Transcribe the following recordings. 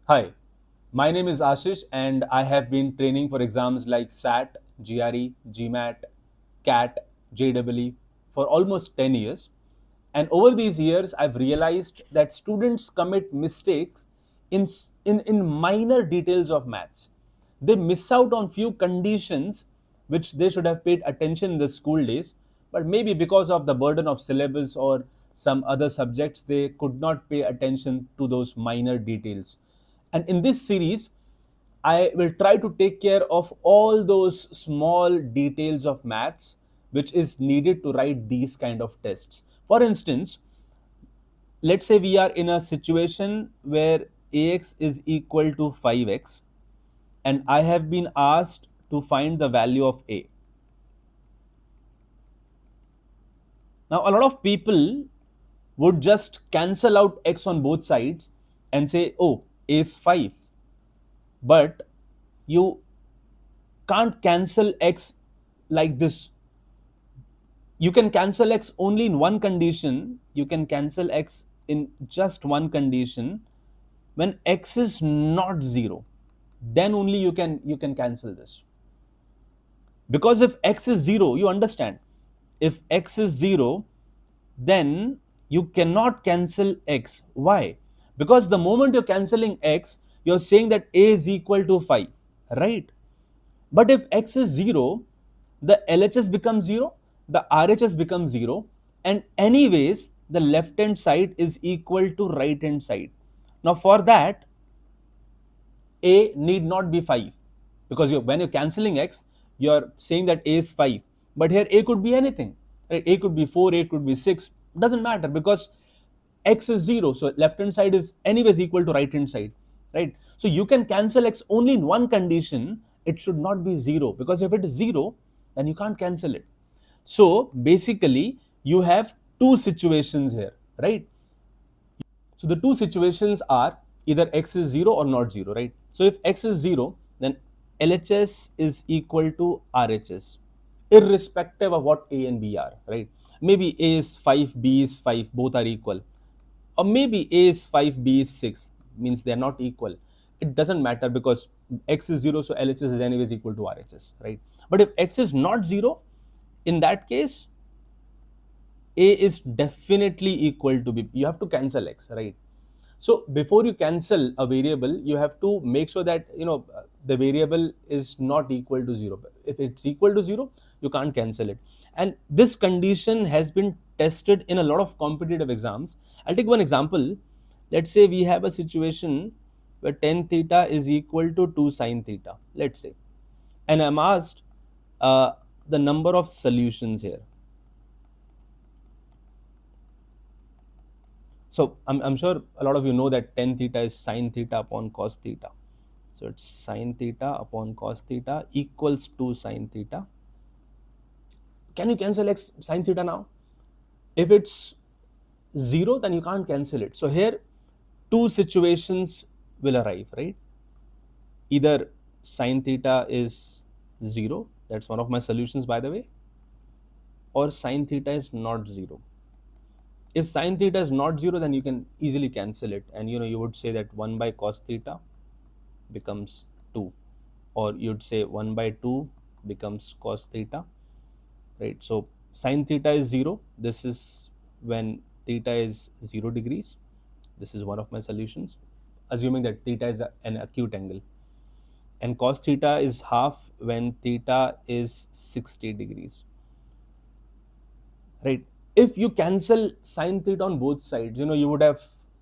Hi, my name is Ashish and I have been training for exams like SAT, GRE, GMAT, CAT, JEE for almost 10 years. And over these years, I've realized that students commit mistakes in minor details of maths. They miss out on few conditions which they should have paid attention in the school days, but maybe because of the burden of syllabus or some other subjects, they could not pay attention to those minor details. And in this series, I will try to take care of all those small details of maths which is needed to write these kind of tests. For instance, let's say we are in a situation where ax is equal to 5x and I have been asked to find the value of a. Now, a lot of people would just cancel out x on both sides and say, oh, a is 5. But you can't cancel x like this. You can cancel x only in one condition. You can cancel x in just one condition when x is not 0. Then only you can cancel this. Because if x is 0, you understand, if x is 0, then you cannot cancel x. Why? Because the moment you're cancelling x, you're saying that a is equal to 5, right? But if x is 0, the LHS becomes 0, the RHS becomes 0, and anyways, the left hand side is equal to right hand side. Now, for that, a need not be 5 because when you're cancelling x, you're saying that a is 5. But here a could be anything. Right? A could be 4, a could be 6, doesn't matter because x is 0. So left hand side is anyways equal to right hand side. Right? So you can cancel x only in one condition. It should not be 0 because if it is 0, then you can't cancel it. So basically, you have two situations here, right? So the two situations are either x is 0 or not 0, right? So if x is 0, then LHS is equal to RHS, irrespective of what A and B are, right? Maybe A is 5, B is 5, both are equal. Or maybe A is 5, B is 6, means they are not equal. It doesn't matter because x is 0, so LHS is anyways equal to RHS, right? But if x is not 0, in that case, A is definitely equal to B. You have to cancel x, right? So before you cancel a variable, you have to make sure that the variable is not equal to 0. If it's equal to 0, you can't cancel it. And this condition has been tested in a lot of competitive exams. I'll take one example. Let's say we have a situation where tan theta is equal to 2 sine theta, let's say. And I'm asked the number of solutions here. So I'm sure a lot of you know that tan theta is sine theta upon cos theta. So it's sine theta upon cos theta equals to sine theta. Can you cancel x sine theta now? If it's 0, then you can't cancel it. So here, two situations will arrive, right? Either sine theta is 0, that's one of my solutions by the way, or sine theta is not 0. If sine theta is not 0, then you can easily cancel it, and you would say that 1 by cos theta becomes 2, or you'd say 1 by 2 becomes cos theta, right? So sine theta is 0. This is when theta is 0 degrees. This is one of my solutions, assuming that theta is an acute angle. And cos theta is half when theta is 60 degrees, right? If you cancel sine theta on both sides, you would have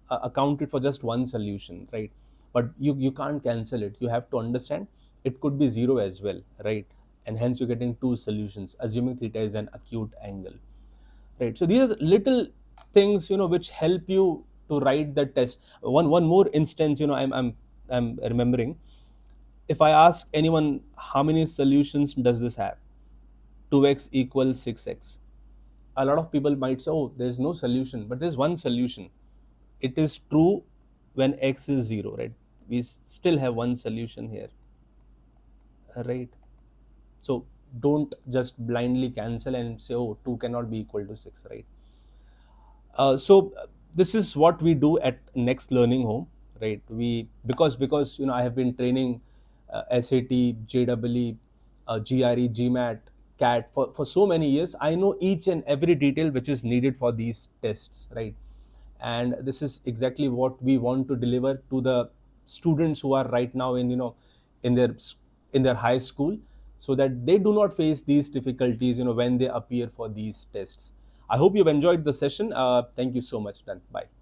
accounted for just one solution, right? But you can't cancel it. You have to understand it could be 0 as well, right? And hence you're getting two solutions, assuming theta is an acute angle, right? So these are the little things which help you to write the test. One more instance, I'm remembering. If I ask anyone how many solutions does this have, 2x equals 6x, a lot of people might say, oh, there's no solution, but there's one solution. It is true when x is 0, right? We still have one solution here, right? So don't just blindly cancel and say, oh, 2 cannot be equal to 6, right? So this is what we do at Next Learning Home, right? We because I have been training SAT, JEE, GRE, GMAT, CAT for so many years. I know each and every detail which is needed for these tests, right? And this is exactly what we want to deliver to the students who are right now in in their in their high school, so that they do not face these difficulties when they appear for these tests. I hope you've enjoyed the session. Thank you so much. Done. Bye.